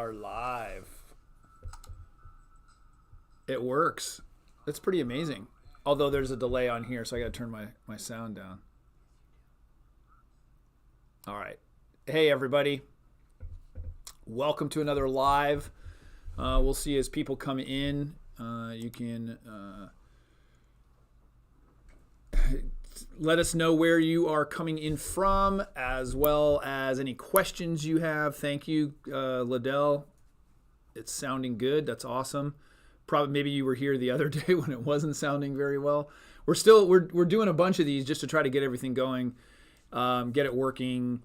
are live. It works. That's pretty amazing. Although there's a delay on here, so I got to turn my sound down. All right. Hey, everybody. Welcome to another live. We'll see as people come in. You can let us know where you are coming in from, as well as any questions you have. Thank you, Liddell. It's sounding good. That's awesome. Probably maybe you were here the other day when it wasn't sounding very well. We're doing a bunch of these just to try to get everything going, get it working,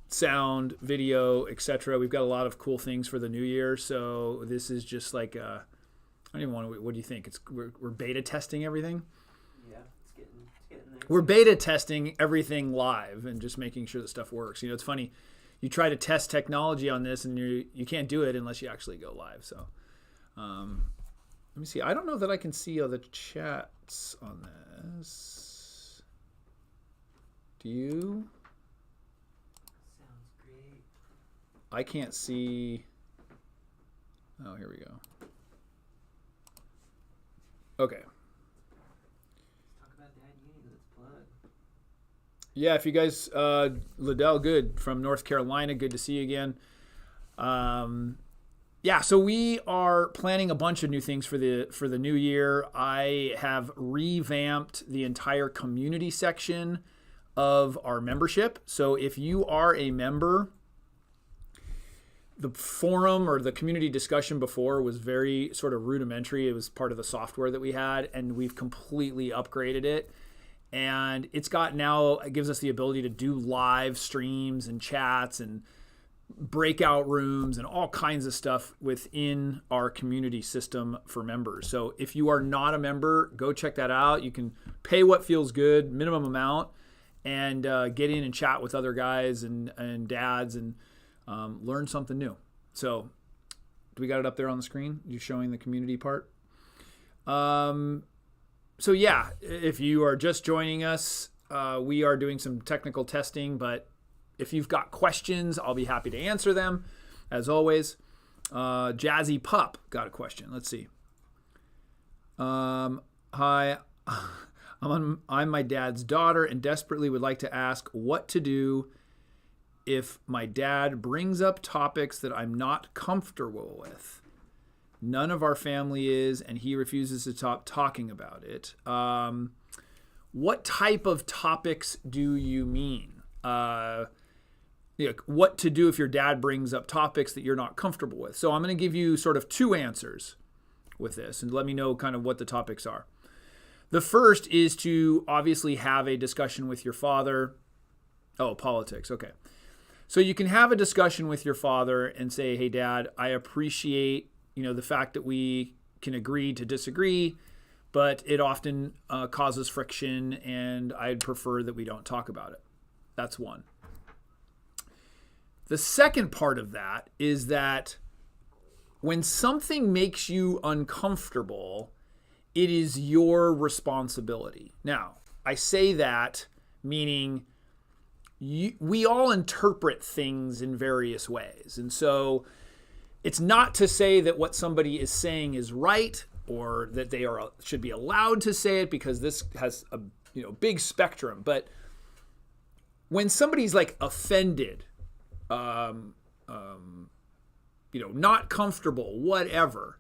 sound, video, etc. We've got a lot of cool things for the new year. So this is just like I don't even want to. What do you think? We're beta testing everything. Yeah, it's getting there. We're beta testing everything live and just making sure that stuff works. You know, it's funny. You try to test technology on this, and you can't do it unless you actually go live. So. Let me see. I don't know that I can see all the chats on this. Do you? Sounds great. I can't see. Oh, here we go. Okay. Let's talk about Dad Uni. Let's plug. Yeah, if you guys, Liddell, good, from North Carolina. Good to see you again. Yeah, so we are planning a bunch of new things for the new year. I have revamped the entire community section of our membership. So if you are a member, the forum or the community discussion before was very sort of rudimentary. It was part of the software that we had, and we've completely upgraded it. And it gives us the ability to do live streams and chats and breakout rooms and all kinds of stuff within our community system for members. So if you are not a member, go check that out. You can pay what feels good, minimum amount, and get in and chat with other guys and dads and learn something new. So do we got it up there on the screen? You showing the community part? So yeah, if you are just joining us, we are doing some technical testing, but if you've got questions, I'll be happy to answer them, as always. Jazzy Pup got a question. Let's see. Hi, I'm my dad's daughter and desperately would like to ask what to do if my dad brings up topics that I'm not comfortable with. None of our family is, and he refuses to stop talking about it. What type of topics do you mean? What to do if your dad brings up topics that you're not comfortable with. So I'm going to give you sort of two answers with this and let me know kind of what the topics are. The first is to obviously have a discussion with your father. Oh, politics. Okay. So you can have a discussion with your father and say, hey, Dad, I appreciate, the fact that we can agree to disagree, but it often causes friction and I'd prefer that we don't talk about it. That's one. The second part of that is that when something makes you uncomfortable, it is your responsibility. Now, I say that meaning we all interpret things in various ways. And so it's not to say that what somebody is saying is right or that they should be allowed to say it, because this has a big spectrum. But when somebody's like offended, not comfortable, whatever,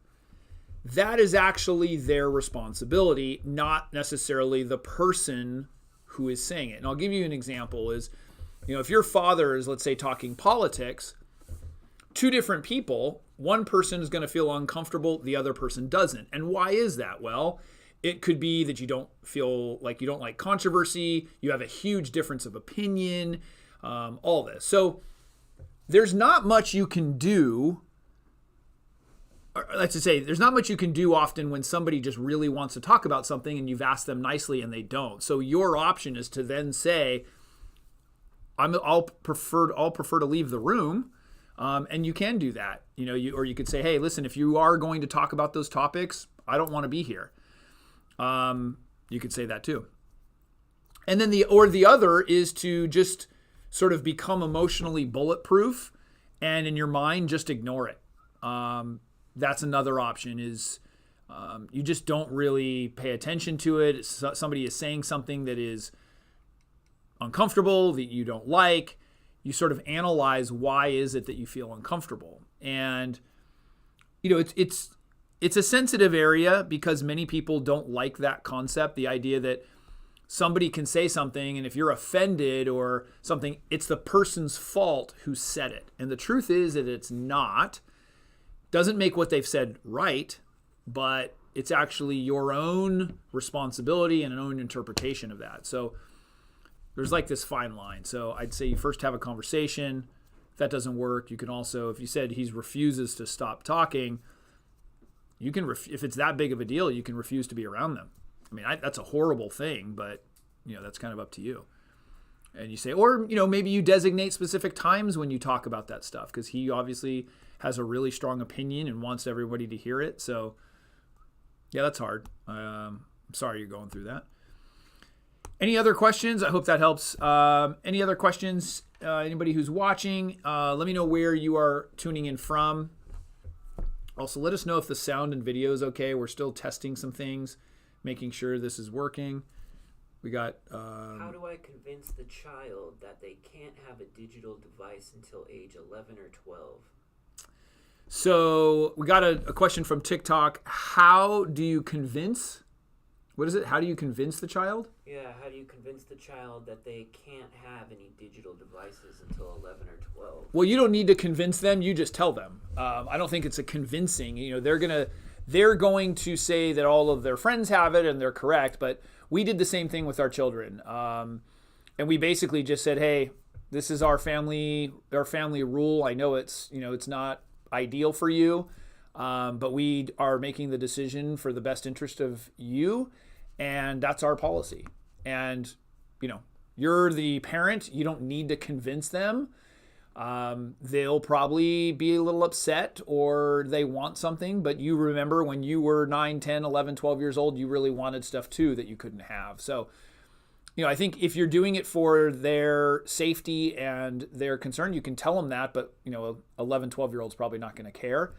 that is actually their responsibility, not necessarily the person who is saying it. And I'll give you an example is, if your father is, let's say, talking politics, two different people, one person is going to feel uncomfortable, the other person doesn't. And why is that? Well, it could be that you don't like controversy, you have a huge difference of opinion, all this. So there's not much you can do, or let's just say there's not much you can do often when somebody just really wants to talk about something and you've asked them nicely and they don't. So your option is to then say, I'll prefer to leave the room, and you can do that. Or you could say, hey, listen, if you are going to talk about those topics, I don't want to be here. You could say that too. And then the other is to just sort of become emotionally bulletproof and in your mind just ignore it. That's another option is you just don't really pay attention to it. Somebody is saying something that is uncomfortable, that you don't like. You sort of analyze why is it that you feel uncomfortable. And, it's a sensitive area because many people don't like that concept, the idea that somebody can say something, and if you're offended or something, it's the person's fault who said it. And the truth is that it's not. Doesn't make what they've said right, but it's actually your own responsibility and an own interpretation of that. So there's like this fine line. So I'd say you first have a conversation. If that doesn't work, you can also, if you said he refuses to stop talking, you can, if it's that big of a deal, you can refuse to be around them. I mean, that's a horrible thing, but that's kind of up to you. And you say, or maybe you designate specific times when you talk about that stuff, because he obviously has a really strong opinion and wants everybody to hear it. So yeah, that's hard. I'm sorry you're going through that. Any other questions? I hope that helps. Any other questions? Anybody who's watching, let me know where you are tuning in from. Also, let us know if the sound and video is okay. We're still testing some things, making sure this is working. We got... How do I convince the child that they can't have a digital device until age 11 or 12? So we got a question from TikTok. How do you convince... What is it? How do you convince the child? Yeah, how do you convince the child that they can't have any digital devices until 11 or 12? Well, you don't need to convince them. You just tell them. I don't think it's a convincing. They're going to say that all of their friends have it and they're correct. But we did the same thing with our children, and we basically just said, "Hey, this is our family rule. I know it's not ideal for you, but we are making the decision for the best interest of you." And that's our policy. And, you're the parent. You don't need to convince them. They'll probably be a little upset or they want something. But you remember when you were 9, 10, 11, 12 years old, you really wanted stuff too that you couldn't have. So, I think if you're doing it for their safety and their concern, you can tell them that. But, 11, 12-year-old's probably not going to care.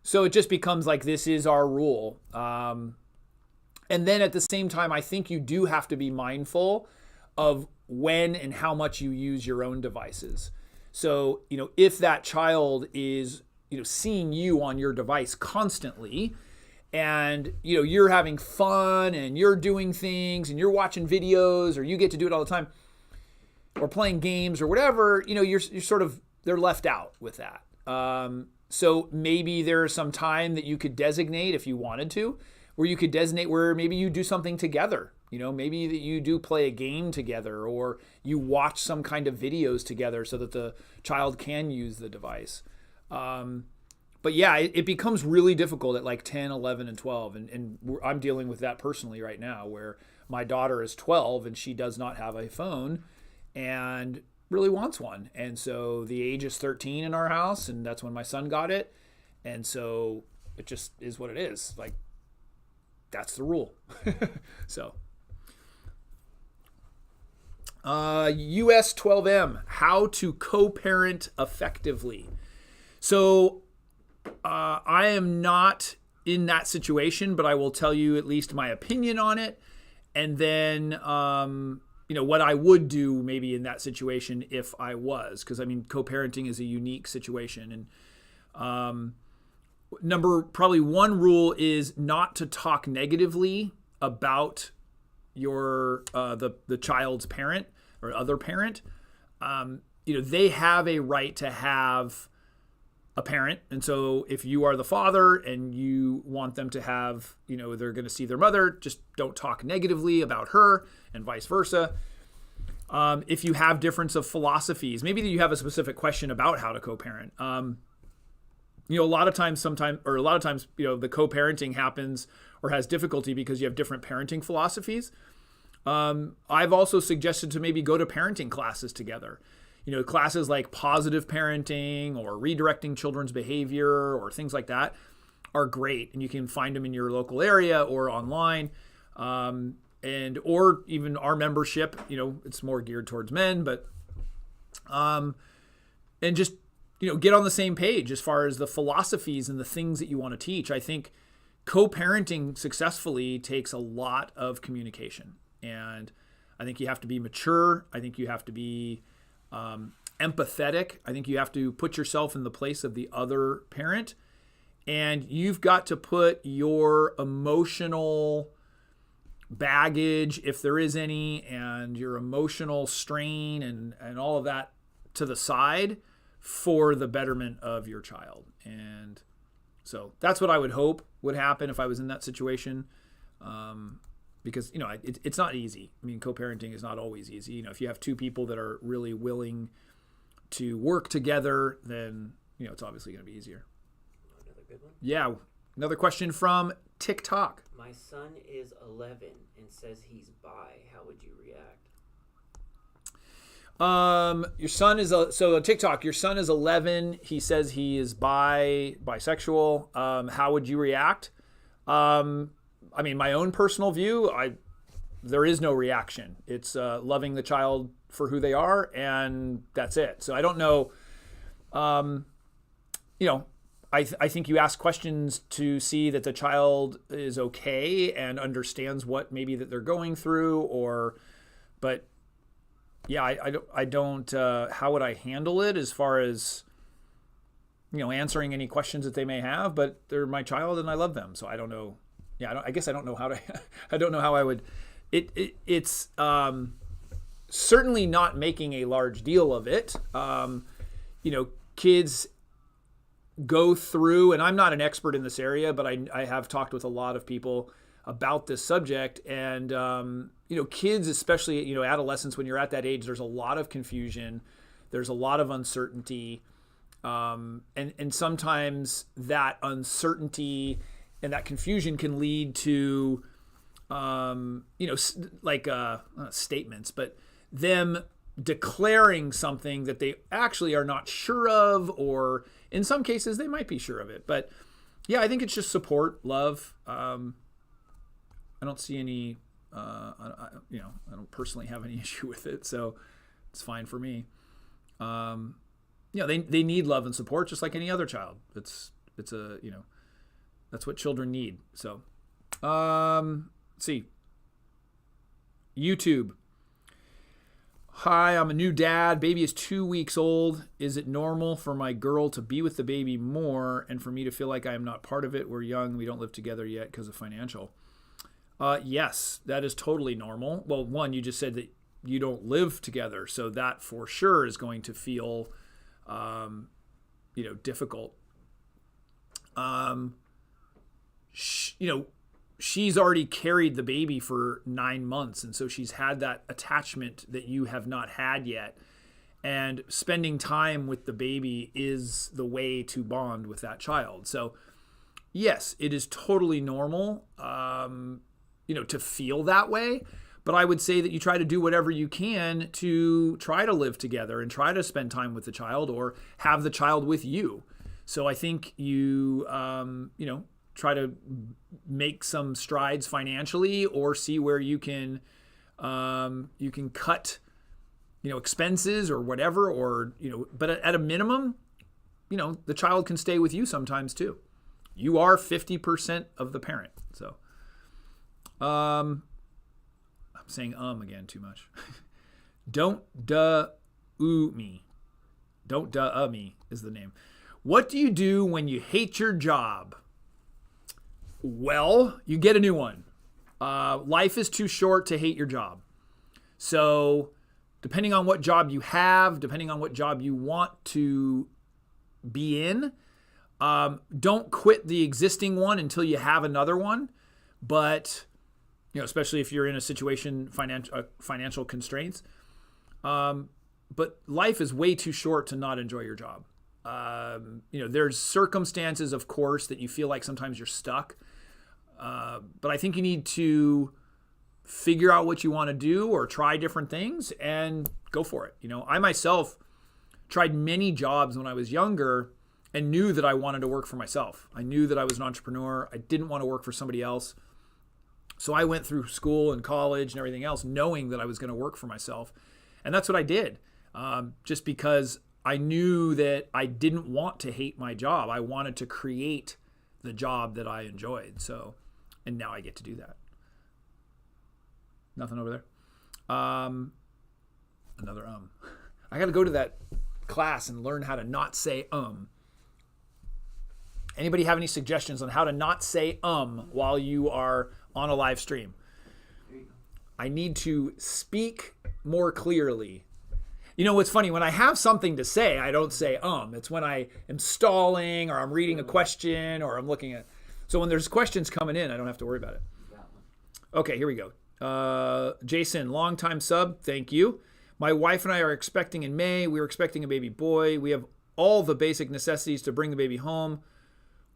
So it just becomes like, this is our rule. And then at the same time, I think you do have to be mindful of when and how much you use your own devices. So, if that child is, seeing you on your device constantly and, you're having fun and you're doing things and you're watching videos or you get to do it all the time or playing games or whatever, you're sort of, they're left out with that. So maybe there's some time that you could designate if you wanted to, where you could designate where maybe you do something together. Maybe that you do play a game together or you watch some kind of videos together so that the child can use the device. But yeah, it becomes really difficult at like 10, 11, and 12. And I'm dealing with that personally right now, where my daughter is 12 and she does not have a phone and really wants one. And so the age is 13 in our house, and that's when my son got it. And so it just is what it is. Like, that's the rule. So, US 12M, how to co-parent effectively. So, I am not in that situation, but I will tell you at least my opinion on it. And then, what I would do maybe in that situation if I was, because co-parenting is a unique situation. And, probably one rule is not to talk negatively about your the child's parent or other parent. They have a right to have a parent, and so if you are the father and you want them to have, they're going to see their mother, just don't talk negatively about her, and vice versa. If you have difference of philosophies, maybe you have a specific question about how to co-parent. A lot of times, the co-parenting happens or has difficulty because you have different parenting philosophies. I've also suggested to maybe go to parenting classes together. Classes like positive parenting or redirecting children's behavior or things like that are great. And you can find them in your local area or online. Or even our membership, it's more geared towards men, but, and just get on the same page as far as the philosophies and the things that you want to teach. I think co-parenting successfully takes a lot of communication, and I think you have to be mature. I think you have to be empathetic. I think you have to put yourself in the place of the other parent, and you've got to put your emotional baggage, if there is any, and your emotional strain and all of that to the side for the betterment of your child. And so that's what I would hope would happen if I was in that situation. Because, it's not easy. I mean, co-parenting is not always easy. If you have two people that are really willing to work together, then, it's obviously going to be easier. Another good one? Yeah. Another question from TikTok. My son is 11 and says he's bi. How would you react? Your son is so TikTok. Your son is 11. He says he is bisexual. How would you react? I mean, my own personal view, there is no reaction. It's loving the child for who they are, and that's it. So I don't know. I think you ask questions to see that the child is okay and understands what maybe that they're going through, but yeah, I don't. How would I handle it as far as answering any questions that they may have? But they're my child and I love them, so I don't know. Yeah, I guess I don't know how to. I don't know how I would. It's certainly not making a large deal of it. Kids go through, and I'm not an expert in this area, but I have talked with a lot of people about this subject, and kids, especially adolescents, when you're at that age, there's a lot of confusion, there's a lot of uncertainty, and sometimes that uncertainty and that confusion can lead to statements, but them declaring something that they actually are not sure of, or in some cases they might be sure of it. But yeah, I think it's just support, love. I don't see any, I don't personally have any issue with it, so it's fine for me. They need love and support just like any other child. It's that's what children need. So, let's see. YouTube. Hi, I'm a new dad. Baby is 2 weeks old. Is it normal for my girl to be with the baby more and for me to feel like I am not part of it? We're young. We don't live together yet because of financial. Yes, that is totally normal. Well, one, you just said that you don't live together, so that for sure is going to feel, difficult. She's already carried the baby for 9 months, and so she's had that attachment that you have not had yet. And spending time with the baby is the way to bond with that child. So, yes, it is totally normal, to feel that way. But I would say that you try to do whatever you can to try to live together and try to spend time with the child or have the child with you. So I think you, try to make some strides financially or see where you can cut, expenses or whatever, or, but at a minimum, the child can stay with you sometimes too. You are 50% of the parent. So, I'm saying again too much. Don't me. Don't me is the name. What do you do when you hate your job? Well, you get a new one. Life is too short to hate your job. So depending on what job you have, depending on what job you want to be in, don't quit the existing one until you have another one. But, especially if you're in a situation, financial constraints. But life is way too short to not enjoy your job. There's circumstances, of course, that you feel like sometimes you're stuck. But I think you need to figure out what you want to do or try different things and go for it. I myself tried many jobs when I was younger and knew that I wanted to work for myself. I knew that I was an entrepreneur. I didn't want to work for somebody else. So I went through school and college and everything else knowing that I was going to work for myself. And that's what I did. Just because I knew that I didn't want to hate my job. I wanted to create the job that I enjoyed. So, and now I get to do that. Nothing over there. Another I got to go to that class and learn how to not say Anybody have any suggestions on how to not say while you are on a live stream? I need to speak more clearly. You know what's funny? When I have something to say, I don't say It's when I am stalling or I'm reading a question or I'm looking at. So when there's questions coming in, I don't have to worry about it. Okay, here we go. Jason, longtime sub, thank you. My wife and I are expecting in May. We are expecting a baby boy. We have all the basic necessities to bring the baby home.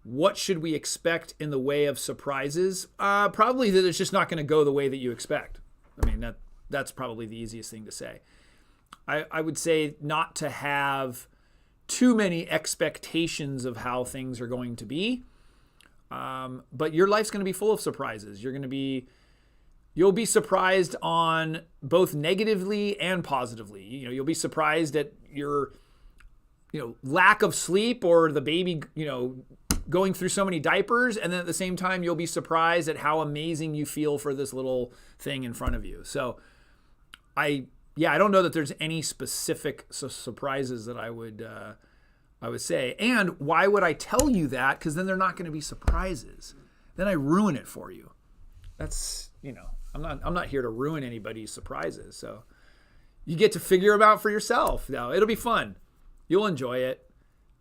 What should we expect in the way of surprises? Probably that it's just not going to go the way that you expect. I mean, that's probably the easiest thing to say. I would say not to have too many expectations of how things are going to be. But your life's going to be full of surprises. You'll be surprised on both negatively and positively. You'll be surprised at your, lack of sleep or the baby, going through so many diapers. And then at the same time, you'll be surprised at how amazing you feel for this little thing in front of you. So I don't know that there's any specific surprises that I would say. And why would I tell you that? Because then they're not going to be surprises. Then I ruin it for you. That's, I'm not here to ruin anybody's surprises. So you get to figure them out for yourself. Now, it'll be fun. You'll enjoy it.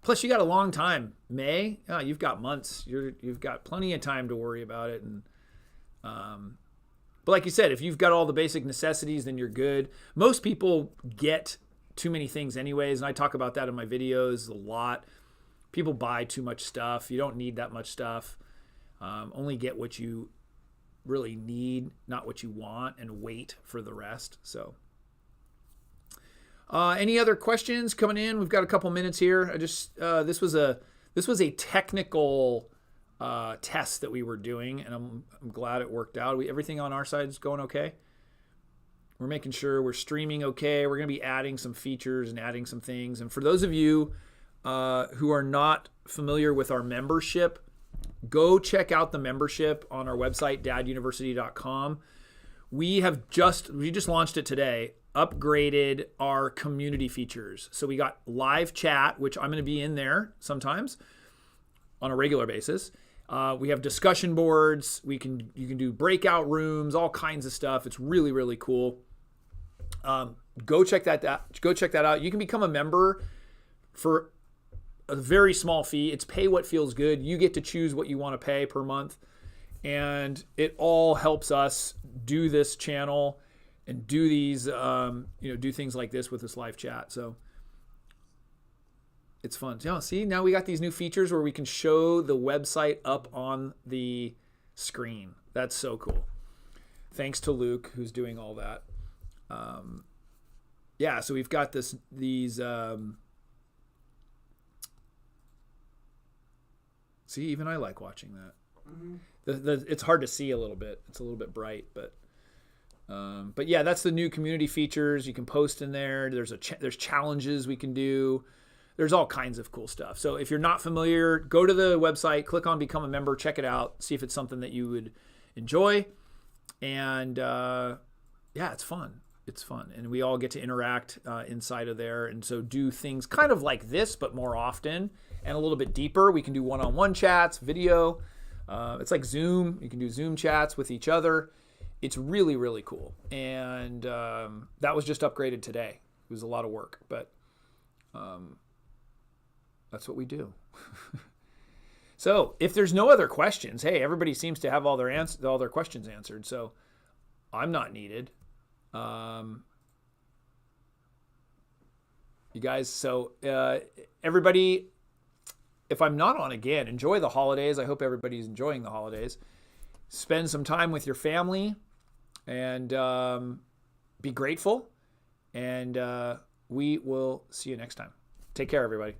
Plus, you got a long time. May, you've got months. You've got plenty of time to worry about it. And but like you said, if you've got all the basic necessities, then you're good. Most people get too many things anyways, and I talk about that in my videos a lot. People buy too much stuff. You don't need that much stuff. Only get what you really need, not what you want, and wait for the rest. So any other questions coming in? We've got a couple minutes here. This was a technical test that we were doing, and I'm glad it worked out. Everything on our side is going okay. We're making sure we're streaming okay. We're going to be adding some features and adding some things. And for those of you who are not familiar with our membership, go check out the membership on our website, daduniversity.com. We just launched it today, upgraded our community features. So we got live chat, which I'm going to be in there sometimes on a regular basis. We have discussion boards. You can do breakout rooms, all kinds of stuff. It's really, really cool. Go check that out. You can become a member for a very small fee. It's pay what feels good. You get to choose what you want to pay per month. And it all helps us do this channel and do these, do things like this with this live chat. So it's fun. See, now we got these new features where we can show the website up on the screen. That's so cool. Thanks to Luke, who's doing all that. So we've got these. See, even I like watching that. Mm-hmm. It's hard to see a little bit. It's a little bit bright, but yeah, that's the new community features. You can post in there. There's challenges we can do. There's all kinds of cool stuff. So if you're not familiar, go to the website, click on Become a Member, check it out, see if it's something that you would enjoy. And it's fun. It's fun. And we all get to interact inside of there. And so do things kind of like this, but more often and a little bit deeper. We can do one-on-one chats, video. It's like Zoom. You can do Zoom chats with each other. It's really, really cool. And that was just upgraded today. It was a lot of work, but that's what we do. So if there's no other questions, hey, everybody seems to have all their questions answered. So I'm not needed. You guys, so everybody, if I'm not on again, enjoy the holidays. I hope everybody's enjoying the holidays. Spend some time with your family and be grateful. And we will see you next time. Take care, everybody.